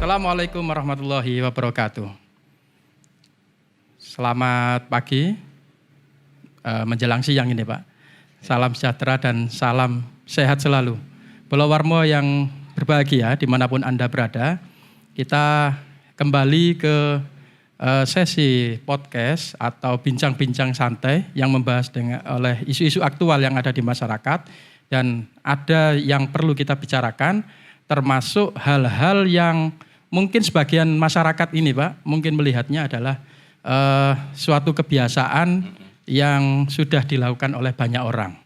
Assalamualaikum warahmatullahi wabarakatuh. Selamat pagi, menjelang siang ini Pak. Salam sejahtera dan salam sehat selalu. Pulau Warmo yang berbahagia dimanapun Anda berada. Kita kembali ke sesi podcast atau bincang-bincang santai yang membahas oleh isu-isu aktual yang ada di masyarakat. Dan ada yang perlu kita bicarakan, termasuk hal-hal yang mungkin sebagian masyarakat ini Pak, mungkin melihatnya adalah suatu kebiasaan yang sudah dilakukan oleh banyak orang.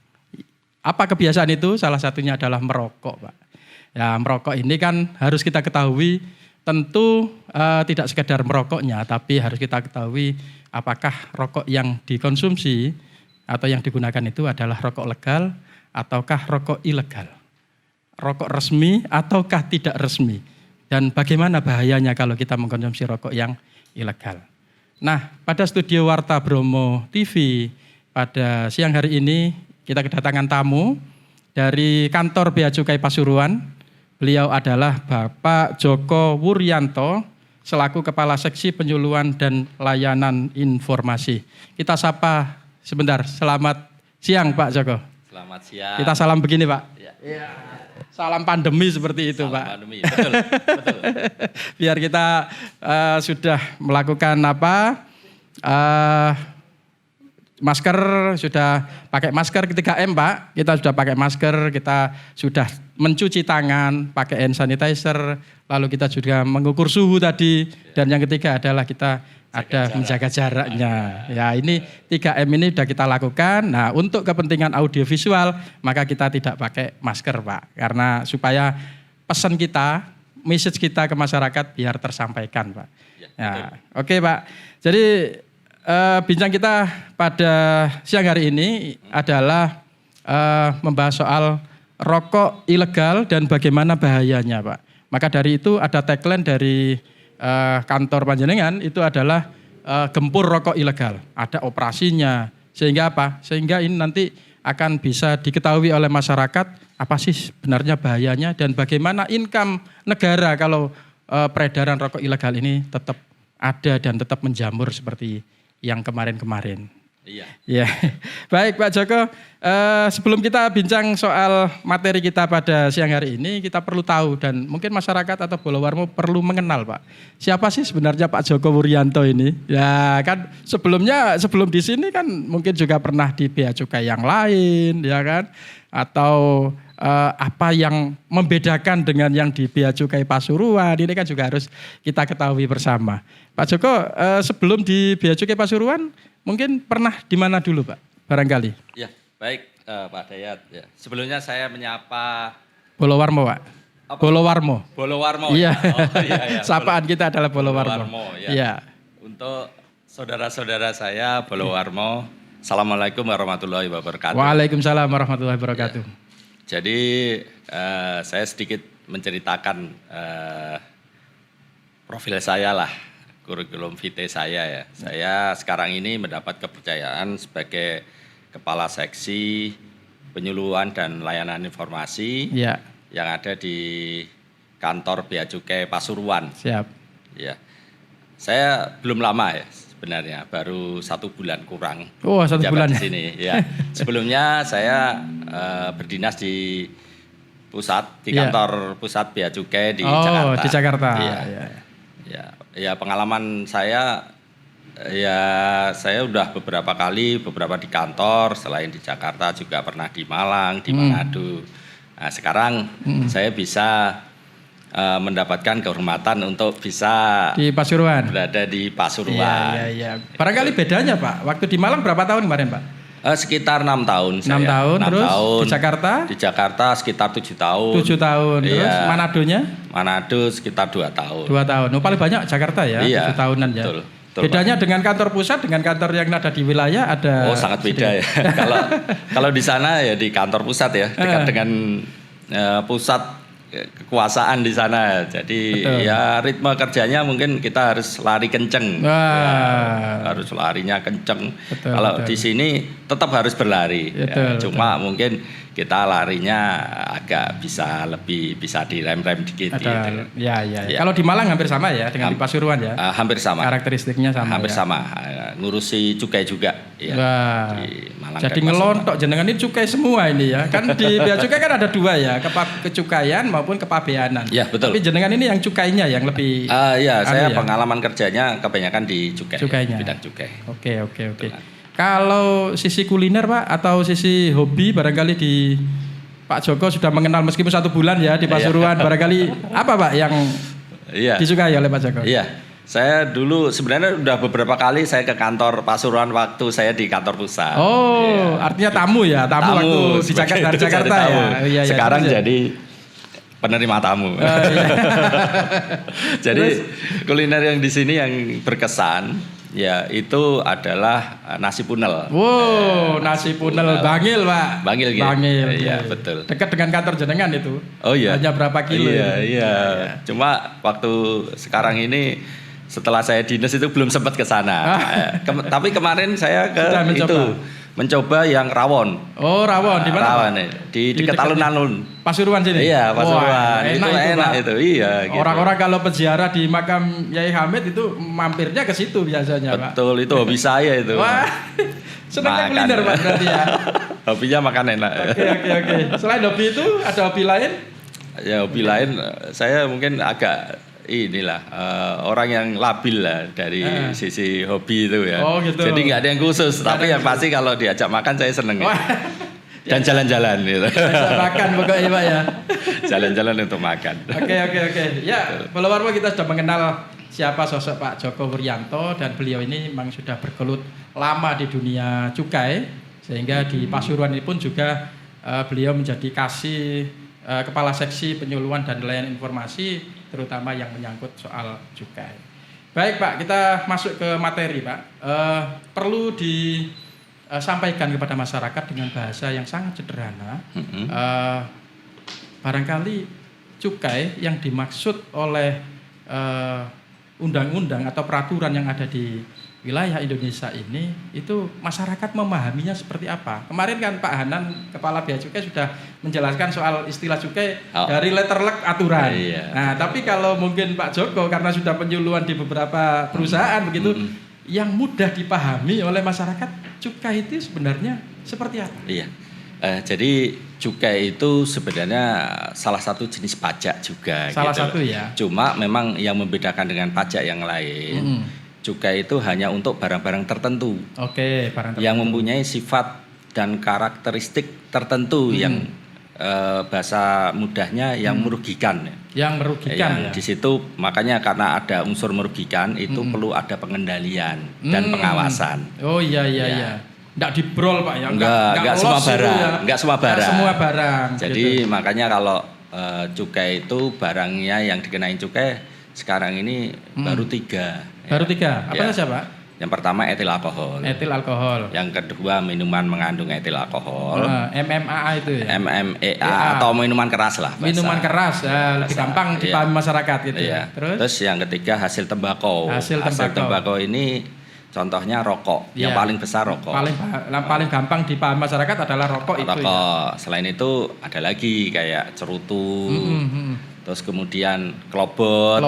Apa kebiasaan itu? Salah satunya adalah merokok Pak. Ya, merokok ini kan harus kita ketahui tentu tidak sekedar merokoknya, tapi harus kita ketahui apakah rokok yang dikonsumsi atau yang digunakan itu adalah rokok legal ataukah rokok ilegal. Rokok resmi ataukah tidak resmi. Dan bagaimana bahayanya kalau kita mengkonsumsi rokok yang ilegal. Nah, pada studio Warta Bromo TV pada siang hari ini kita kedatangan tamu dari kantor Bea Cukai Pasuruan. Beliau adalah Bapak Joko Wuryanto selaku Kepala Seksi Penyuluhan dan Layanan Informasi. Kita sapa sebentar. Selamat siang Pak Joko. Selamat siang. Kita salam begini Pak. Ya. Salam pandemi seperti itu salam Pak. Pandemi, betul. Biar kita sudah melakukan masker, sudah pakai masker 3M Pak. Kita sudah pakai masker, kita sudah mencuci tangan, pakai hand sanitizer, lalu kita juga mengukur suhu tadi. Dan yang ketiga adalah kita menjaga jaraknya. Ya, ini 3M ini sudah kita lakukan. Nah, untuk kepentingan audiovisual maka kita tidak pakai masker Pak. Karena supaya pesan kita, message kita ke masyarakat biar tersampaikan Pak. Ya, oke Pak. Jadi bincang kita pada siang hari ini adalah membahas soal rokok ilegal dan bagaimana bahayanya Pak. Maka dari itu ada tagline dari kantor panjenengan itu adalah gempur rokok ilegal. Ada operasinya. Sehingga apa? Sehingga ini nanti akan bisa diketahui oleh masyarakat apa sih sebenarnya bahayanya dan bagaimana income negara kalau peredaran rokok ilegal ini tetap ada dan tetap menjamur seperti yang kemarin-kemarin. Iya. Ya, baik Pak Joko. Sebelum kita bincang soal materi kita pada siang hari ini, kita perlu tahu dan mungkin masyarakat atau Pulau Warmo perlu mengenal Pak. Siapa sih sebenarnya Pak Joko Wuryanto ini? Ya kan sebelum di sini kan mungkin juga pernah di Bea Cukai yang lain, ya kan? Atau apa yang membedakan dengan yang di Bea Cukai Pasuruan ini kan juga harus kita ketahui bersama. Pak Joko, sebelum di Bea Cukai Pasuruan mungkin pernah di mana dulu Pak? Barangkali. Ya, baik Pak Dayat. Ya. Sebelumnya saya menyapa Pulau Warmo Pak. Pulau Warmo. Pulau Warmo. Iya. Ya. Oh, iya. Sapaan kita adalah Pulau Warmo. Ya. Iya. Untuk saudara-saudara saya Pulau Warmo, Assalamualaikum warahmatullahi wabarakatuh. Waalaikumsalam warahmatullahi wabarakatuh. Ya. Jadi saya sedikit menceritakan profil saya lah, kurikulum vitae saya ya. Saya sekarang ini mendapat kepercayaan sebagai Kepala Seksi Penyuluhan dan Layanan Informasi yang ada di kantor Bea Cukai Pasuruan. Siap. Ya, saya belum lama ya sebenarnya, baru 1 bulan kurang. Oh, 1 bulan di sini. Ya, sebelumnya saya berdinas di pusat, di kantor pusat Bea Cukai di Jakarta. Oh, di Jakarta. Iya. Ya, pengalaman saya saya udah beberapa di kantor, selain di Jakarta juga pernah di Malang, di Manado. Nah, sekarang saya bisa mendapatkan kehormatan untuk bisa di Pasuruan. Berada di Pasuruan. Iya. Barangkali bedanya Pak, waktu di Malang berapa tahun kemarin Pak? Sekitar 6 tahun. 6 tahun, terus tahun. Di Jakarta? Di Jakarta sekitar 7 tahun. 7 tahun, terus Manadonya? Manado sekitar 2 tahun. 2 tahun, paling banyak Jakarta ya, 7 tahunan ya. Betul, bedanya Pak. Dengan kantor pusat, dengan kantor yang ada di wilayah ada? Oh, sangat beda ya. Kalau di sana ya di kantor pusat ya, dekat dengan pusat kekuasaan di sana. Jadi ya ritme kerjanya mungkin kita harus lari kenceng. Harus larinya kenceng. Kalau di sini tetap harus berlari. Cuma mungkin kita larinya agak lebih bisa direm-rem dikit. Gitu. Ya. Kalau di Malang hampir sama ya dengan di Pasuruan ya. Hampir sama. Karakteristiknya sama. Hampir sama. Ngurusi cukai juga. Ya, wah. Di Malang jadi ngelontok jenengan ini cukai semua ini ya. Kan di bea cukai kan ada dua ya, kecukaian maupun kepabeanan. Ya betul. Tapi jenengan ini yang cukainya yang lebih. Saya pengalaman kerjanya kebanyakan di cukainya. Bidang cukai. Oke. Kalau sisi kuliner Pak atau sisi hobi barangkali di Pak Joko sudah mengenal meskipun 1 bulan ya di Pasuruan barangkali apa Pak yang disukai oleh Pak Joko? Iya, saya dulu sebenarnya udah beberapa kali saya ke kantor Pasuruan waktu saya di kantor pusat. Artinya tamu waktu di Jakarta ya. Sekarang jadi penerima tamu. Jadi kuliner yang di sini yang berkesan. Ya itu adalah nasi punel. Wow, nasi punel Bangil Pak. Bangil gitu. Iya betul. Dekat dengan kantor jenengan itu. Oh iya. Hanya berapa kilo? Iya. Cuma waktu sekarang ini setelah saya dinas itu belum sempat ke sana. Tapi kemarin saya mencoba yang rawon. Oh rawon di mana? Rawon di dekat alun-alun. Pasuruan sini. Iya Pasuruan. Enak itu. Iya. Gitu. Orang-orang kalau peziarah di makam Yai Hamid itu mampirnya ke situ biasanya Pak. Betul itu hobi saya itu. Wah, senangnya kuliner Pak berarti ya. Hobinya makan enak. Oke. Selain hobi itu ada hobi lain? Ya hobi lain saya mungkin agak orang yang labil lah dari sisi hobi itu ya. Oh gitu. Jadi nggak ada yang khusus, tapi yang pasti kalau diajak makan saya seneng. Dan jalan-jalan gitu. Makan pokoknya Pak ya. Jalan-jalan untuk makan. Oke. Ya, follower kita sudah mengenal siapa sosok Pak Joko Wuryanto dan beliau ini memang sudah bergelut lama di dunia cukai sehingga di Pasuruan ini pun juga beliau menjadi kepala seksi penyuluhan dan layanan informasi terutama yang menyangkut soal cukai. Baik Pak, kita masuk ke materi Pak. Perlu disampaikan kepada masyarakat dengan bahasa yang sangat sederhana. Barangkali cukai yang dimaksud oleh undang-undang atau peraturan yang ada di wilayah Indonesia ini itu masyarakat memahaminya seperti apa. Kemarin kan Pak Hanan Kepala Bea Cukai sudah menjelaskan soal istilah cukai dari letterlek aturan. Nah tapi kalau mungkin Pak Joko karena sudah penyuluhan di beberapa perusahaan begitu yang mudah dipahami oleh masyarakat, cukai itu sebenarnya seperti apa? Iya. Jadi cukai itu sebenarnya salah satu jenis pajak juga. Salah satu ya. Cuma memang yang membedakan dengan pajak yang lain, cukai itu hanya untuk barang-barang tertentu. Oke, barang tertentu. Yang mempunyai sifat dan karakteristik tertentu yang bahasa mudahnya yang merugikan. Yang merugikan ya. Di situ makanya karena ada unsur merugikan itu perlu ada pengendalian dan pengawasan. Oh iya. Nggak dibrol Pak ya? Enggak semua barang. Ya. Enggak semua barang. Nggak semua barang. Jadi makanya kalau cukai itu barangnya yang dikenain cukai sekarang ini baru 3. Baru 3. Apa saja Pak? Yang pertama etil alkohol. Etil alkohol. Yang kedua minuman mengandung etil alkohol. MMA itu ya. MMA atau minuman keras lah. Minuman keras ya, lebih gampang dipahami masyarakat gitu. Iya. Terus yang ketiga hasil tembakau. Hasil tembakau ini contohnya rokok. Yang paling besar rokok. Paling gampang dipahami masyarakat adalah rokok itu. Rokok. Ya. Selain itu ada lagi kayak cerutu. Terus kemudian klobot.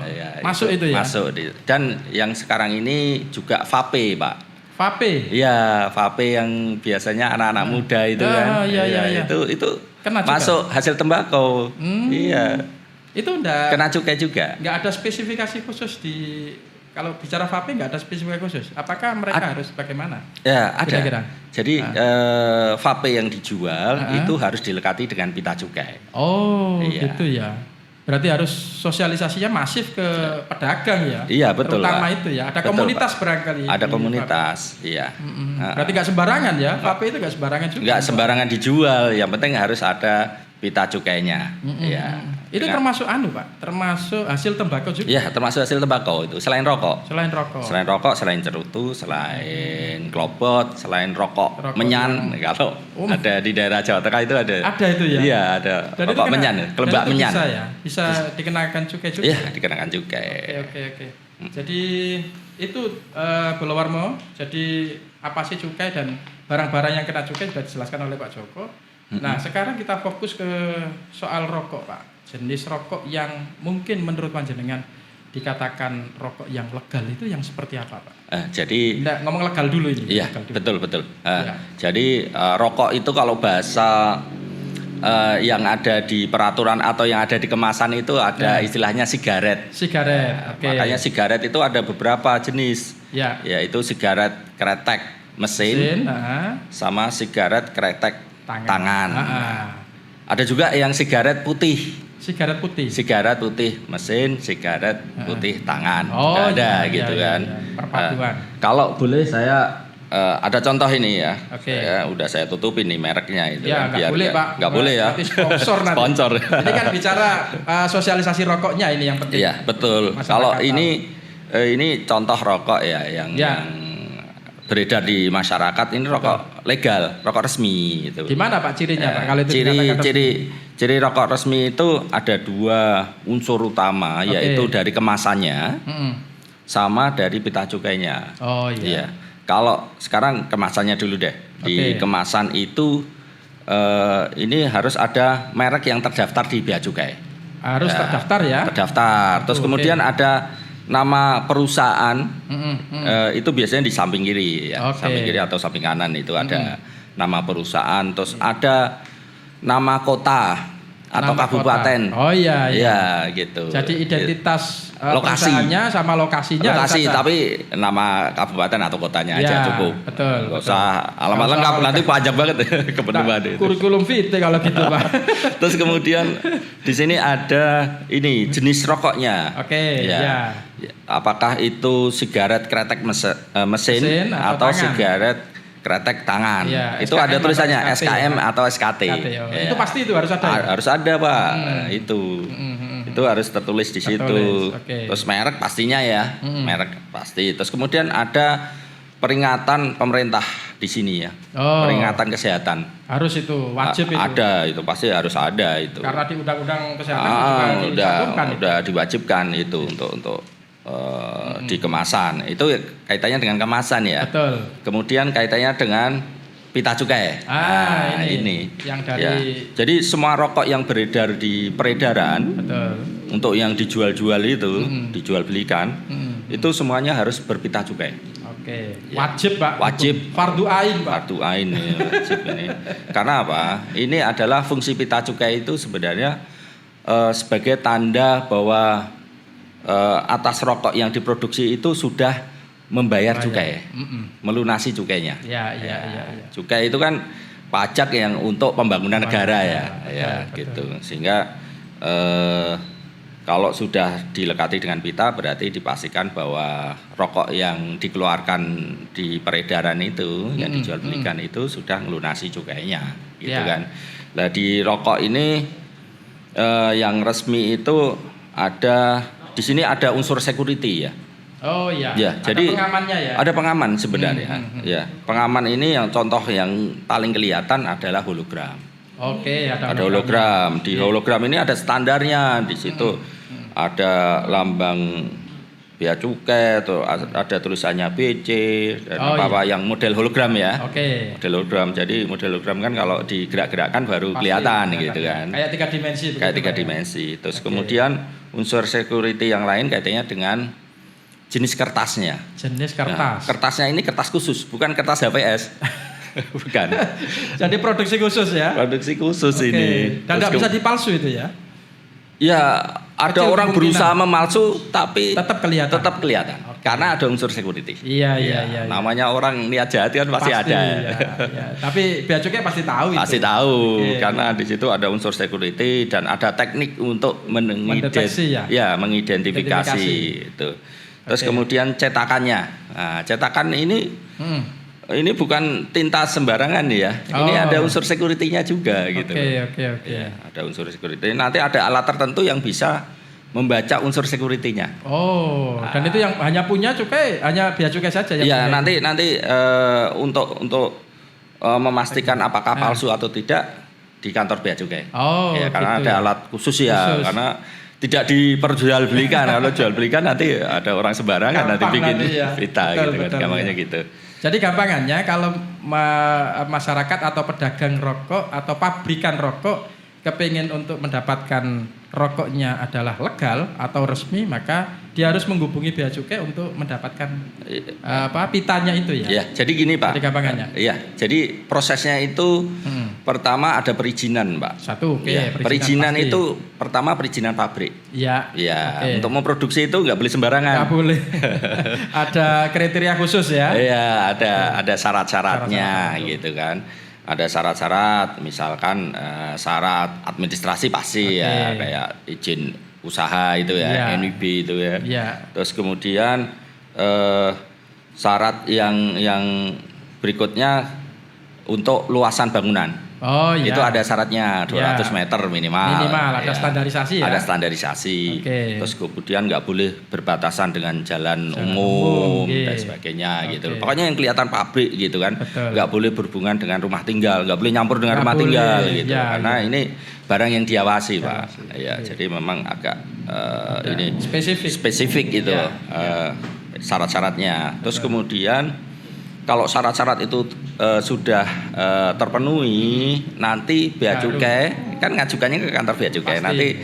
Ya, masuk itu ya? Masuk. Dan yang sekarang ini juga vape Pak. Vape? Iya, vape yang biasanya anak-anak muda itu kan. Iya. Itu masuk hasil tembakau. Iya. Itu kena cukai juga. Nggak ada spesifikasi khusus kalau bicara vape nggak ada spesifikasi khusus. Apakah mereka harus bagaimana? Ya, ada. Kira-kira? Jadi vape yang dijual itu harus dilekati dengan pita cukai. Oh, gitu ya. Berarti harus sosialisasinya masif ke pedagang ya. Iya, betul. Terutama itu ya. Ada komunitas barangkali. Ada komunitas, iya. Berarti nggak sembarangan ya. Vape itu nggak sembarangan juga. Nggak sembarangan dijual. Yang penting harus ada pita cukainya. Ya. Itu termasuk Pak? Termasuk hasil tembakau juga? Iya, termasuk hasil tembakau itu. Selain rokok. Selain rokok, selain cerutu, selain klobot, selain rokok menyan. Kalau ada di daerah Jawa Tengah itu ada. Ada itu ya? Iya, ada rokok menyan, kelembak menyan. Bisa ya? Bisa dikenakan cukai juga? Iya, dikenakan cukai. Oke. Jadi itu Bolowarmo. Jadi apa sih cukai dan barang-barang yang kena cukai sudah dijelaskan oleh Pak Joko. Nah, sekarang kita fokus ke soal rokok, Pak. Jenis rokok yang mungkin menurut panjenengan dikatakan rokok yang legal itu yang seperti apa, Pak? Jadi Nggak, ngomong legal dulu ini. iya, Legal dulu. betul. Iya. Jadi rokok itu kalau bahasa yang ada di peraturan atau yang ada di kemasan itu ada istilahnya sigaret. Sigaret, oke. Makanya sigaret itu ada beberapa jenis. Ya. Yaitu sigaret kretek mesin, sama sigaret kretek tangan. Ada juga yang sigaret putih. Sigaret putih. Sigaret putih mesin, sigaret putih tangan. Oh, ada gitu kan. Perpaduan. Kalau boleh saya ada contoh ini ya. Oke. Saya tutupin nih mereknya itu. Ya, nggak boleh, Pak. Nggak boleh ya. Nanti sponsor nanti. Sponsor. Ini kan bicara sosialisasi rokoknya ini yang penting. Iya, betul. Kalau ini contoh rokok ya yang beredar di masyarakat, ini rokok legal, rokok resmi itu. Gimana Pak cirinya, Pak? Kalau itu ciri rokok resmi itu ada 2 unsur utama, yaitu dari kemasannya sama dari pita cukainya. Oh iya. Kalau sekarang kemasannya dulu deh. Di kemasan itu ini harus ada merek yang terdaftar di bea cukai. Harus terdaftar ya? Terdaftar. Terus kemudian ada nama perusahaan, itu biasanya di samping kiri ya. Samping kiri atau samping kanan itu ada nama perusahaan. Terus ada nama kota atau kabupaten. Oh iya. Ya gitu. Jadi identitas lokasinya sama lokasinya. Lokasi tapi nama kabupaten atau kotanya aja cukup. Betul. Nggak usah alamat lengkap, nanti panjang banget kepenuhan itu. Kurikulum vitae kalau gitu Pak. Terus kemudian di sini ada ini jenis rokoknya. Ya. Apakah itu sigaret kretek mesin atau sigaret kretek tangan? Ya, itu SKM ada tulisannya atau SKT, SKM atau SKT. Itu pasti itu harus ada. Harus ada Pak. Itu harus tertulis di situ. Terus merek pastinya ya, merek pasti. Terus kemudian ada peringatan pemerintah di sini ya, peringatan kesehatan. Harus itu, wajib itu. Ada, itu pasti harus ada itu. Karena di undang-undang kesehatan udah diwajibkan itu untuk di kemasan. Itu kaitannya dengan kemasan ya. Betul. Kemudian kaitannya dengan pita cukai. Ini yang dari ya. Jadi semua rokok yang beredar di peredaran, untuk yang dijual-jual itu, dijual belikan, itu semuanya harus berpita cukai. Wajib Pak. Wajib. Fardu ain Pak. Fardu ain ya, wajib ini. Karena apa? Ini adalah fungsi pita cukai itu sebenarnya sebagai tanda bahwa atas rokok yang diproduksi itu sudah membayar cukai, melunasi cukainya. Cukai itu kan pajak yang untuk pembangunan negara ya, gitu. Sehingga kalau sudah dilekati dengan pita berarti dipastikan bahwa rokok yang dikeluarkan di peredaran itu, yang dijual belikan itu sudah melunasi cukainya, gitu kan. Nah di rokok ini yang resmi itu di sini ada unsur security ya. Oh iya. Ya, ada jadi pengamannya ya. Ada pengaman sebenarnya. Ya, pengaman ini yang contoh yang paling kelihatan adalah hologram. Ada hologram. Di hologram ini ada standarnya di situ. Ada lambang bea cukai atau ada tulisannya BC dan yang model hologram ya. Model hologram. Jadi model hologram kan kalau digerak-gerakkan baru kelihatan gitu kan. Kayak 3 dimensi. Kayak 3 dimensi. Terus kemudian unsur security yang lain kaitannya dengan jenis kertasnya. Jenis kertas. Nah, kertasnya ini kertas khusus, bukan kertas HPS. Bukan. Jadi produksi khusus ya. Produksi khusus ini. Dan nggak bisa dipalsu itu ya. Ya, ada orang berusaha memalsu tapi tetap kelihatan. Karena ada unsur security. Iya. Namanya orang niat jahat kan pasti ada. Ya. Tapi bea cukai pasti tahu itu. Pasti tahu karena di situ ada unsur security dan ada teknik untuk mengidentifikasi itu. Terus kemudian cetakannya. Nah, cetakan ini bukan tinta sembarangan ya. Ini ada unsur security-nya juga gitu. Ya, ada unsur security. Nanti ada alat tertentu yang bisa membaca unsur security-nya. Dan itu yang hanya punya cukai, hanya bea cukai saja yang ya, nanti untuk memastikan apakah palsu atau tidak di kantor bea cukai. Karena ada alat khusus ya, karena tidak diperjualbelikan. Kalau jual belikan nanti ada orang sembarangan nanti bikin pita gitu kan, makanya gitu. Jadi gampangannya kalau masyarakat atau pedagang rokok atau pabrikan rokok kepingin untuk mendapatkan rokoknya adalah legal atau resmi, maka dia harus menghubungi bea cukai untuk mendapatkan pitanya itu ya. Ya, jadi gini Pak. Jadi gampangannya. Iya, jadi prosesnya itu pertama ada perizinan, Pak. Satu, oke. Ya, perizinan itu pertama perizinan pabrik. Iya. Ya, untuk memproduksi itu nggak boleh sembarangan. Nggak boleh. Ada kriteria khusus ya. Iya, ada syarat-syaratnya gitu kan. Ada syarat-syarat, misalkan syarat administrasi pasti ya, kayak izin usaha itu ya, NIB itu ya. Terus kemudian syarat yang berikutnya untuk luasan bangunan. Oh iya. Itu ada syaratnya 200 meter minimal. Minimal ada standarisasi ya. Ada standarisasi. Terus kemudian nggak boleh berbatasan dengan jalan umum dan sebagainya gitu. Pokoknya yang kelihatan pabrik gitu kan. Nggak boleh berhubungan dengan rumah tinggal, nggak boleh nyampur dengan rumah tinggal gitu. Karena ini barang yang diawasi Pak. Ya, jadi memang agak ini spesifik gitu syarat-syaratnya. Terus kemudian kalau syarat-syarat itu sudah terpenuhi, nanti bea cukai kan ngajukannya ke kantor bea cukai. Nanti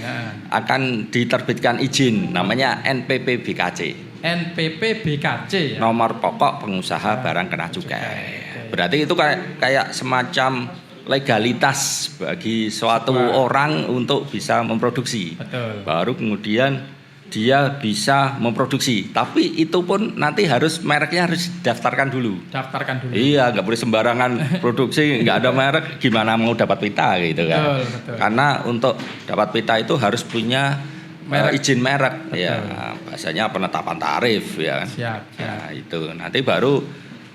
akan diterbitkan izin, namanya NPP BKC. NPP BKC ya? Nomor pokok pengusaha barang kena cukai. Berarti itu kayak semacam legalitas bagi suatu orang untuk bisa memproduksi. Baru kemudian dia bisa memproduksi, tapi itu pun nanti mereknya harus didaftarkan dulu. Iya, nggak boleh sembarangan produksi, nggak ada merek, gimana mau dapat pita gitu kan? Betul. Karena untuk dapat pita itu harus punya izin merek, ya, bahasanya penetapan tarif ya. Siap. Nah, itu nanti baru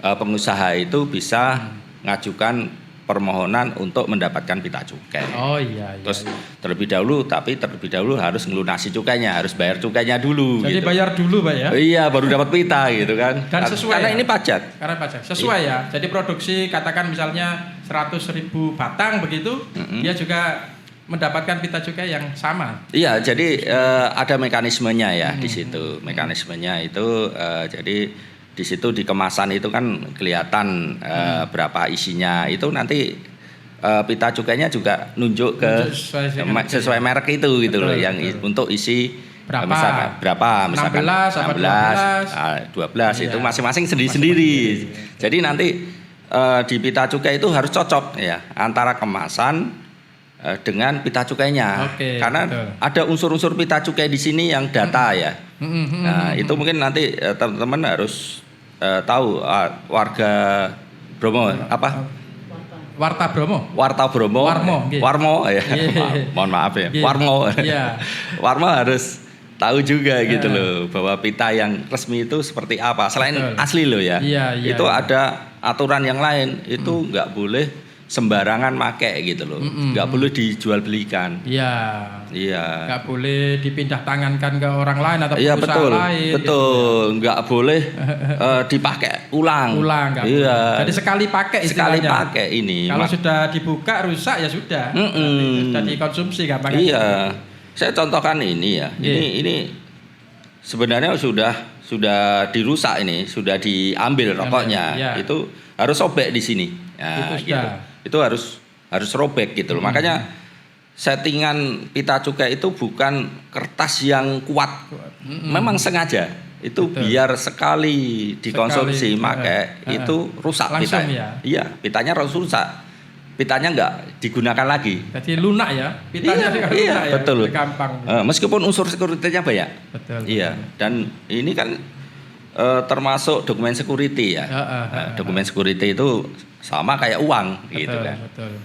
pengusaha itu bisa ngajukan permohonan untuk mendapatkan pita cukai. Oh iya. Terus terlebih dahulu harus ngelunasi cukainya, harus bayar cukainya dulu. Jadi gitu. Bayar dulu Pak ya? Iya, baru dapat pita gitu kan. Dan sesuai karena ini pajak. Karena pajak. Sesuai ya. Jadi produksi katakan misalnya 100.000 batang begitu, dia juga mendapatkan pita cukai yang sama. Iya, jadi ada mekanismenya ya di situ. Mekanismenya itu jadi di situ di kemasan itu kan kelihatan berapa isinya. Itu nanti pita cukainya juga nunjuk ke sesuai merek itu gitu loh, yang untuk isi berapa misalkan 16 12 itu masing-masing sendiri-sendiri. Jadi nanti di pita cukai itu harus cocok ya antara kemasan dengan pita cukainya. Karena ada unsur-unsur pita cukai di sini yang data ya. Nah, itu mungkin nanti teman-teman harus tahu warga Bromo apa? Warta Bromo. Warmo ya. Mohon maaf ya. Warmo harus tahu juga gitu loh bahwa pita yang resmi itu seperti apa. Selain asli loh ya. Itu ada aturan yang lain, itu nggak boleh sembarangan make gitu loh, nggak boleh dijual belikan. Iya. Nggak boleh dipindah tangankan ke orang lain atau perusahaan lain. Betul, nggak boleh dipakai ulang. Jadi sekali pakai istilahnya. Sekali pakai ini. Kalau sudah dibuka rusak ya sudah. Sudah dikonsumsi gampang. Iya. Saya contohkan ini ya. Ini sebenarnya sudah dirusak ini, sudah diambil rokoknya. Itu harus sobek di sini. Nah, itu harus robek gitu loh. Makanya settingan pita cukai itu bukan kertas yang kuat. Memang sengaja. Itu biar sekali dikonsumsi itu rusak pitanya. Iya, pitanya harus rusak. Pitanya nggak digunakan lagi. Jadi lunak ya, pitanya lunak ya. Betul. Gampang. Meskipun unsur security-nya banyak. Betul. Iya, dan ini kan termasuk dokumen security ya. Dokumen security itu sama kayak uang gitu kan. Betul.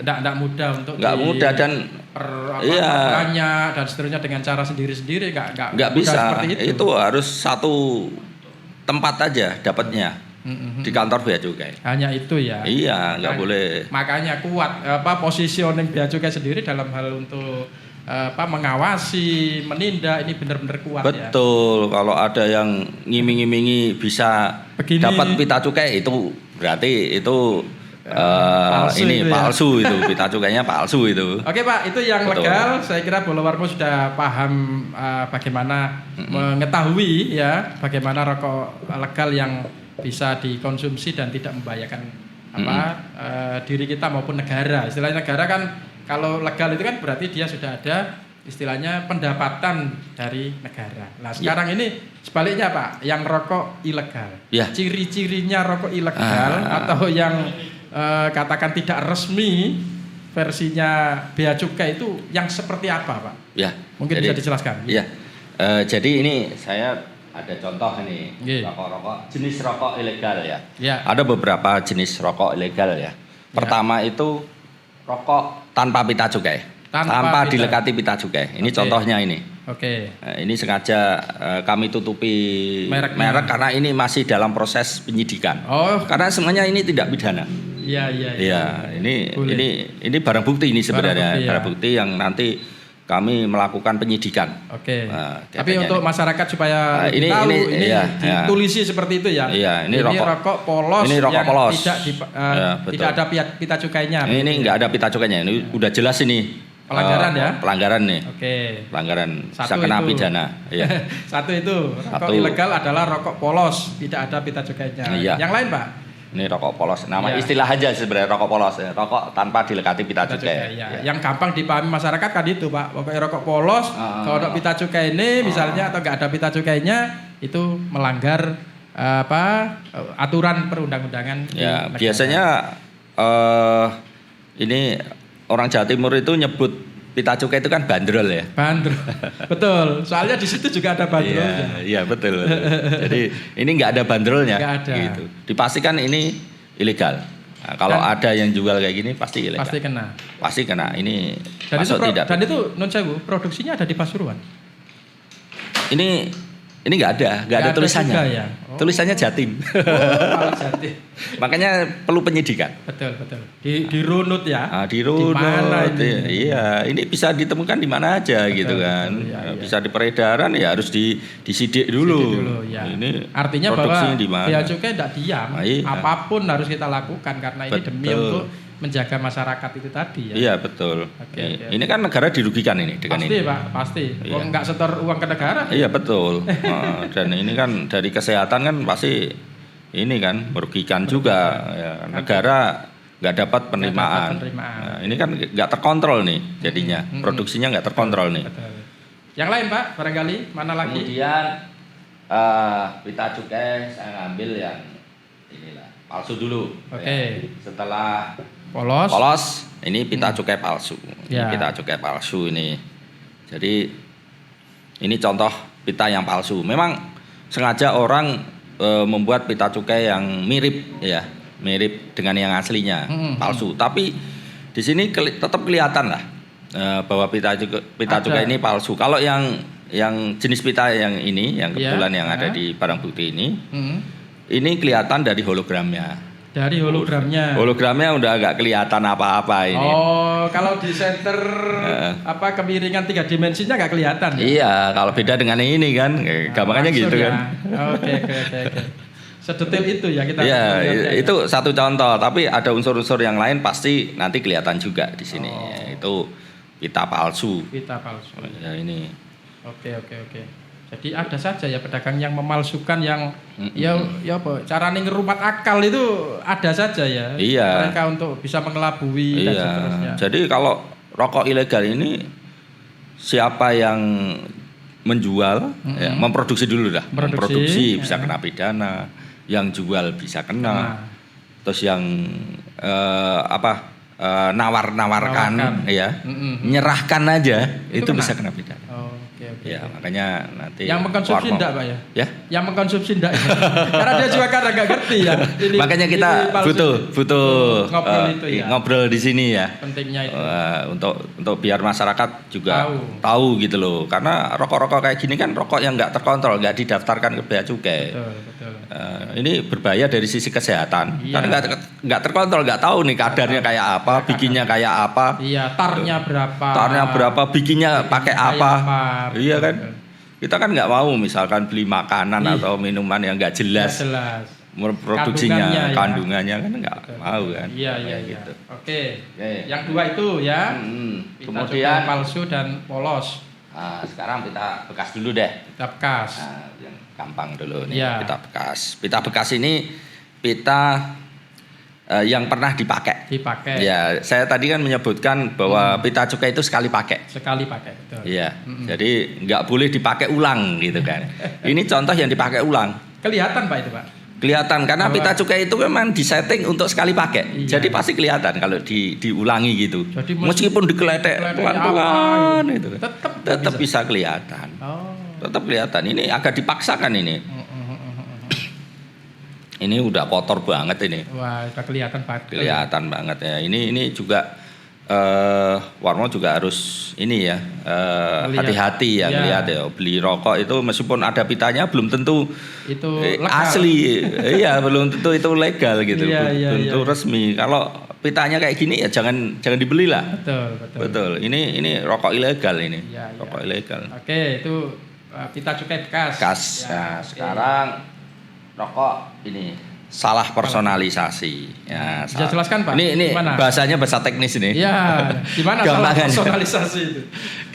Tidak mudah untuk dan perbanyak dan seterusnya dengan cara sendiri-sendiri nggak bisa. Itu harus satu tempat aja dapatnya. Di kantor bea cukai. Hanya itu ya. Iya, nggak boleh. Makanya kuat positioning bea cukai sendiri dalam hal untuk mengawasi, menindak, ini benar-benar kuat. Betul. Kalau ada yang ngiming-ngimingi bisa dapat pita cukai, itu berarti itu palsu itu pita cukainya palsu itu. Oke Pak, itu yang legal. Saya kira Bolowarmo sudah paham bagaimana mengetahui ya bagaimana rokok legal yang bisa dikonsumsi dan tidak membahayakan diri kita maupun negara. Istilahnya negara kan kalau legal itu kan berarti dia sudah ada istilahnya pendapatan dari negara. Nah sekarang ini sebaliknya Pak, yang rokok ilegal. Ciri-cirinya rokok ilegal atau yang katakan tidak resmi versinya bea cukai itu yang seperti apa Pak? Mungkin bisa dijelaskan. Jadi ini saya ada contoh ini rokok-rokok jenis rokok ilegal ya. Ada beberapa jenis rokok ilegal ya. Pertama itu rokok tanpa pita cukai, tanpa dilekati pita cukai. Ini contohnya ini. Ini sengaja kami tutupi merek karena ini masih dalam proses penyidikan. Karena semuanya ini tidak pidana. Ini barang bukti ini sebenarnya barang bukti yang nanti kami melakukan penyidikan. Tapi untuk masyarakat supaya ini ditulisi seperti itu ya. Ini rokok polos. Ini rokok polos. Tidak ada pita cukainya. Ini enggak ada pita cukainya. Ini udah jelas ini. Pelanggaran ya. Pelanggaran nih. Pelanggaran bisa kena pidana. Satu itu rokok ilegal adalah rokok polos, tidak ada pita cukainya. Yang lain Pak? Ini rokok polos, nama istilah aja sebenarnya rokok polos, rokok tanpa dilekati pita cukai. Yang gampang dipahami masyarakat kan itu Pak, pokoknya rokok polos, kalau ada pita cukai ini misalnya atau nggak ada pita cukainya itu melanggar aturan perundang-undangan. Biasanya ini orang Jawa Timur itu nyebut pita cukai itu kan bandrol ya. Bandrol, betul. Soalnya di situ juga ada bandrolnya. Iya betul. Jadi ini nggak ada bandrolnya. Nggak ada. Gitu. Dipastikan ini ilegal. Nah, kalau ada yang jual kayak gini pasti ilegal. Pasti kena. Ini dan masuk tidak. Dan itu non sewu produksinya ada di Pasuruan. Ini nggak ada tulisannya. Ya? Tulisannya Jatim. Jatim. Makanya perlu penyidikan. Betul. Dirunut ya. Dirunut. Di mana ini? Iya, ini bisa ditemukan di mana aja gitu kan. Bisa di peredaran ya harus disidik dulu. Ini artinya bahwa bea cukai tidak diam. Apapun harus kita lakukan karena ini demi untuk menjaga masyarakat itu tadi ya. Iya betul. Ini kan negara dirugikan ini dengan pasti, ini. Pak, pasti. Nggak setor uang ke negara. Iya betul. Dan ini kan dari kesehatan kan pasti ini kan merugikan juga. Ya, negara nggak dapat penerimaan. Nah, ini kan nggak terkontrol nih jadinya. Produksinya nggak terkontrol nih. Betul. Yang lain Pak, barangkali mana lagi? Kemudian pita cukai saya ngambil yang inilah palsu dulu. Setelah polos ini pita cukai palsu. Ini pita cukai palsu ini. Jadi ini contoh pita yang palsu. Memang sengaja orang membuat pita cukai yang mirip ya, mirip dengan yang aslinya, palsu. Tapi di sini tetap kelihatan lah bahwa pita cukai ini palsu. Kalau yang jenis pita yang ini, yang kebetulan yang ada di barang bukti ini kelihatan dari hologramnya. Dari hologramnya. Hologramnya udah agak kelihatan apa-apa ini. Kalau di center kemiringan 3 dimensinya nggak kelihatan. Ya? Iya, kalau beda dengan ini kan, gampangannya gitu ya. kan. Oke. Sedetil itu ya kita. Iya, itu satu contoh. Tapi ada unsur-unsur yang lain pasti nanti kelihatan juga di sini. Itu pita palsu. Pita palsu. Ya ini. Oke. Jadi ada saja ya pedagang yang memalsukan yang ya apa carane ngerumat akal itu ada saja ya. Iya. Mereka untuk bisa mengelabui dan seterusnya. Jadi kalau rokok ilegal ini siapa yang menjual, memproduksi dulu dah. Memproduksi bisa kena pidana, yang jual bisa kena. Terus yang nawar-nawarkan ya, menyerahkan aja itu bisa kena pidana. Ya makanya nanti yang mengkonsumsi enggak Pak ya? Yang mengkonsumsi enggak ya? Karena dia juga kan agak ngerti ya. Makanya kita butuh ngobrol di sini ya. Pentingnya itu. Untuk biar masyarakat juga tahu gitu loh. Karena rokok-rokok kayak gini kan rokok yang nggak terkontrol, nggak didaftarkan ke bea cukai. Betul. Ini berbahaya dari sisi kesehatan. Iya. Karena nggak terkontrol, nggak tahu nih kadarnya kayak apa, bikinnya kayak apa. Iya, tarnya berapa, bikinnya pakai apa. Iya kan, kita kan nggak mau misalkan beli makanan atau minuman yang nggak jelas, produksinya, kandungannya kan nggak mau kan. Iya. Gitu. Oke. Yang dua itu ya, kemudian palsu dan polos. Nah, sekarang pita bekas dulu deh. Pita bekas. Nah, yang gampang dulu nih, Ya. pita bekas. Pita bekas ini pita yang pernah dipakai. Dipakai. Ya, saya tadi kan menyebutkan bahwa pita cukai itu sekali pakai. Sekali pakai, betul. Iya, jadi nggak boleh dipakai ulang gitu kan. Ini contoh yang dipakai ulang. Kelihatan Pak itu Pak. Kelihatan karena pita cukai itu memang disetting untuk sekali pakai. Iya. Jadi pasti kelihatan kalau diulangi gitu. Jadi meskipun digeletek pelan-pelan itu tetap bisa kelihatan. Oh. Tetap kelihatan. Ini agak dipaksakan ini. Ini udah kotor banget ini. Wah, udah kelihatan Pak. Kelihatan banget ya. Ini juga Warmo juga harus ini ya hati-hati ya ngelihat ya. Beli rokok itu meskipun ada pitanya belum tentu itu asli. Iya, belum tentu itu legal gitu. Iya, belum tentu resmi. Kalau pitanya kayak gini ya jangan dibeli lah. Betul. Ini rokok ilegal ini. Ya, rokok ilegal. Oke, itu pita cukai bekas. Ya, nah, sekarang rokok ini salah personalisasi. Ya, bisa jelaskan Pak? Ini gimana? bahasanya bahasa teknis ini. Ya, gimana salah personalisasi itu?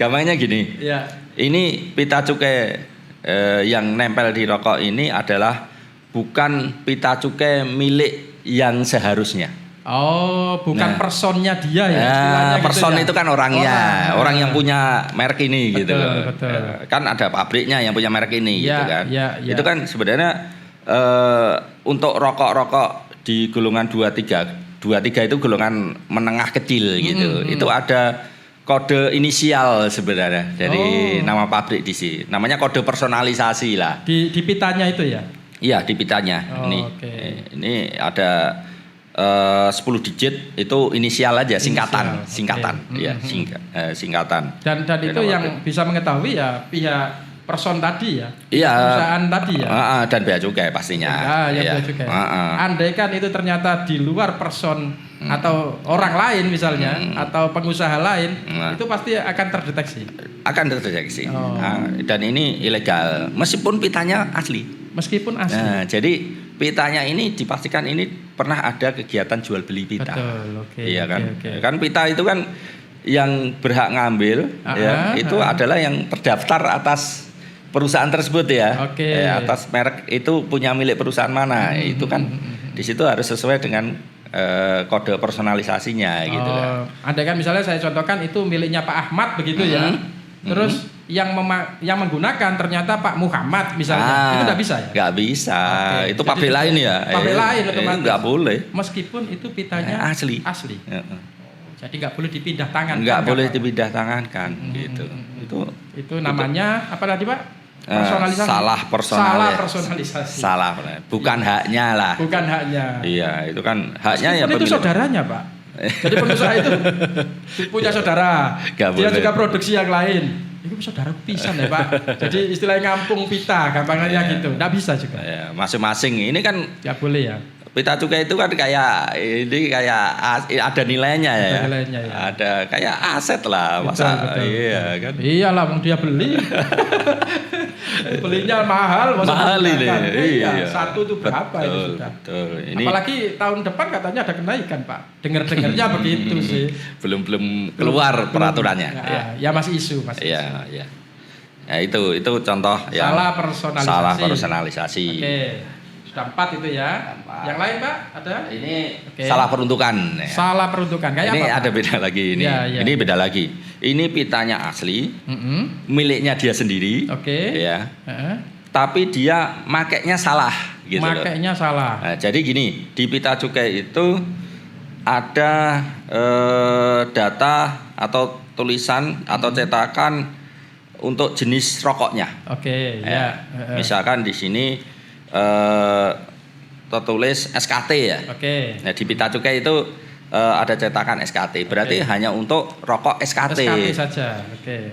Gampangnya gini. Ya. Ini pita cukai yang nempel di rokok ini adalah bukan pita cukai milik yang seharusnya. Oh, bukan personnya dia ya. Person gitu ya? itu kan orangnya, orang yang punya merek ini gitu. Betul. Kan ada pabriknya yang punya merek ini gitu kan. Ya. Itu kan sebenarnya untuk rokok-rokok di golongan 23 itu golongan menengah kecil gitu. Itu ada kode inisial sebenarnya dari nama pabrik di sini. Namanya kode personalisasi lah. Di pitanya itu ya? Iya, di pitanya. Ini ada 10 digit itu inisial aja, singkatan. Ya, singkatan. Dan itu yang bisa mengetahui ya pihak person tadi ya, iya, perusahaan tadi ya, dan bea cukai pastinya. Bea cukai. Andai kan itu ternyata di luar person atau orang lain misalnya atau pengusaha lain, itu pasti akan terdeteksi. Dan ini ilegal, meskipun pitanya asli. Nah, jadi pitanya ini dipastikan ini pernah ada kegiatan jual beli pita. Betul, iya kan? Kan pita itu kan yang berhak ngambil itu adalah yang terdaftar atas perusahaan tersebut ya. Atas merek itu punya milik perusahaan mana. Itu kan di situ harus sesuai dengan kode personalisasinya gitu kan. Andai kan misalnya saya contohkan itu miliknya Pak Ahmad begitu ya. Terus yang menggunakan ternyata Pak Muhammad misalnya, itu nggak bisa ya? Nggak bisa, itu pabrik lain ya. Pabrik lain otomatis. Nggak boleh. Meskipun itu pitanya asli. Jadi nggak boleh dipindah tangan. Nggak boleh dipindah tangan kan, gitu. Itu namanya apa tadi Pak? Personalisasi. Salah personalisasi. Bukan haknya lah. Bukan haknya. Iya, itu kan haknya ya. Itu saudaranya Pak. Jadi pengusaha itu punya saudara. Dia juga produksi yang lain. Itu saudara pisan ya Pak. Jadi istilahnya ngampung pita, gampangnya gitu. Nggak bisa juga. Ya, masing-masing. Ini kan nggak boleh ya. Pita cukai itu kan kayak ada nilainya ya. Ada nilainya ya. Ada kayak aset lah, masa betul. Iya kan. Iyalah, mau dia beli. Belinya mahal ini. Iya. Satu itu berapa itu sudah. Betul. Ini apalagi tahun depan katanya ada kenaikan Pak. Dengar-dengarnya begitu sih. Belum keluar peraturannya. Ya masih isu Iya. Ya itu contoh yang salah personalisasi. Oke. Sudah 4 itu ya. 4. Yang lain Pak ada? Ini salah peruntukan. Salah peruntukan. Kayak ini apa? Ini ada beda lagi ini. Ini beda lagi. Ini pitanya asli, miliknya dia sendiri. Ya. Tapi dia makainya salah. Gitu makainya salah. Nah, jadi gini, di pita cukai itu ada data atau tulisan atau cetakan untuk jenis rokoknya. Misalkan di sini tertulis SKT ya. Nah, di pita cukai itu ada cetakan SKT. Berarti hanya untuk rokok SKT. SKT saja.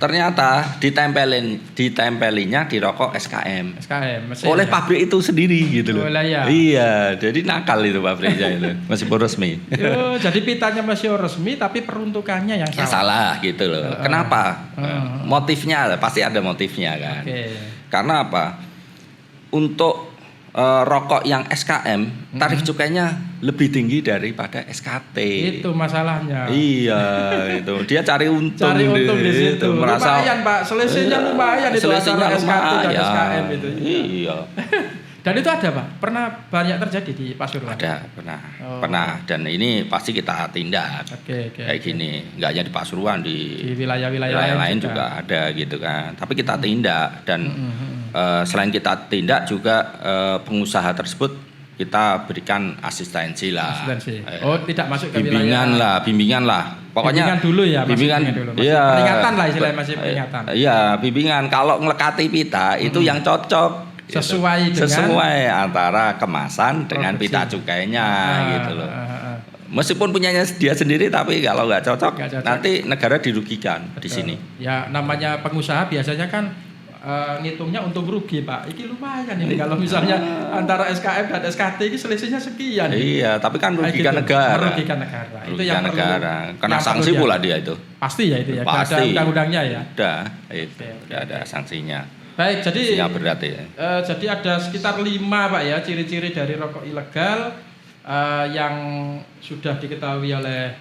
Ternyata ditempelinnya di rokok SKM. Mesin oleh pabrik itu sendiri gitu loh. Ya. Iya, jadi nakal itu pabriknya itu. Meskipun resmi. Jadi pitanya masih resmi tapi peruntukannya yang salah. Salah gitu loh. Kenapa? Motifnya pasti ada motifnya kan. Karena apa? Untuk rokok yang SKM tarif cukainya lebih tinggi daripada SKT. Itu masalahnya. Iya, itu dia cari untung di situ. Merasa lumayan Pak, selisihnya lumayan itu antara SKT dan SKM itu. Iya. Dan itu ada Pak, pernah banyak terjadi di Pasuruan? Ada, pernah. Dan ini pasti kita tindak. Kayak gini, nggak hanya di Pasuruan, di wilayah-wilayah lain juga ada gitu kan. Tapi kita tindak dan selain kita tindak juga pengusaha tersebut kita berikan asistensi lah. Oh, tidak masuk ke bimbingan lah. Pokoknya bimbingan dulu ya, bimbingan dulu. Iya, peringatan lah istilahnya, masih peringatan. Iya, bimbingan kalau ngelekati pita itu yang cocok sesuai antara kemasan dengan pita cukainya gitu loh. Meskipun punyanya dia sendiri tapi kalau nggak cocok nanti negara dirugikan. Betul. Di sini. Ya namanya pengusaha biasanya kan ngitungnya untung rugi Pak. Iki lumayan ini kalau misalnya antara SKM dan SKT ini selisihnya sekian. Iya, tapi kan merugikan negara. Merugikan negara. Itu yang negara. Kena sanksi pula dia itu. Pasti ya itu ya. Pasti. Ada undang-undangnya ya. Ada sanksinya. Baik, jadi berat ya. Jadi ada sekitar 5 Pak ya ciri-ciri dari rokok ilegal yang sudah diketahui oleh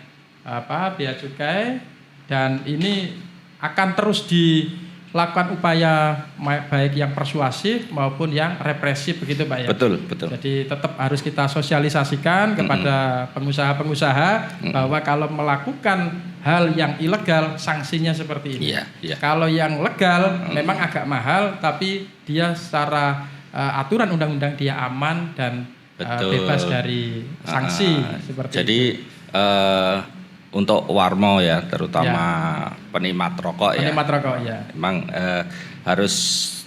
Bea Cukai, dan ini akan terus dilakukan upaya baik yang persuasif maupun yang represif begitu Pak ya. Betul. Jadi tetap harus kita sosialisasikan kepada pengusaha-pengusaha bahwa kalau melakukan hal yang ilegal sanksinya seperti ini. Iya. Kalau yang legal memang agak mahal, tapi dia secara aturan undang-undang dia aman dan bebas dari sanksi seperti jadi, itu. Jadi untuk warmo ya, terutama penikmat rokok ya. Memang harus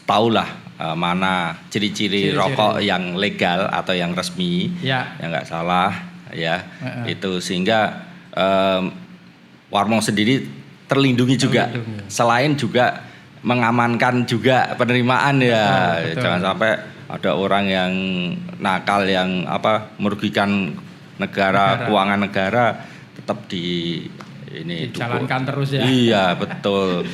tahulah mana ciri-ciri rokok yang legal atau yang resmi, yang nggak salah ya. Itu sehingga warmo sendiri terlindungi juga. Selain juga mengamankan juga penerimaan ya. Betul. Jangan sampai ada orang yang nakal yang merugikan negara, keuangan negara tetap dijalankan terus ya. Iya, betul.